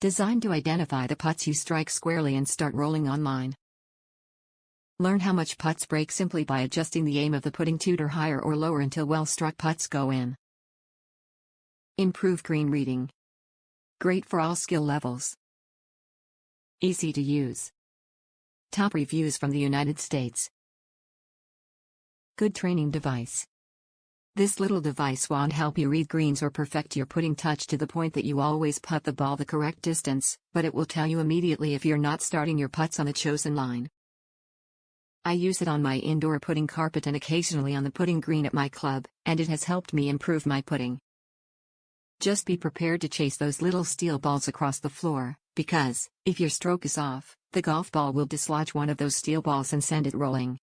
Designed to identify the putts you strike squarely and start rolling online. Learn how much putts break simply by adjusting the aim of the putting tutor higher or lower until well-struck putts go in. Improve green reading. Great for all skill levels. Easy to use. Top reviews from the United States. Good training device. This little device won't help you read greens or perfect your putting touch to the point that you always putt the ball the correct distance, but it will tell you immediately if you're not starting your putts on the chosen line. I use it on my indoor putting carpet and occasionally on the putting green at my club, and it has helped me improve my putting. Just be prepared to chase those little steel balls across the floor, because, if your stroke is off, the golf ball will dislodge one of those steel balls and send it rolling.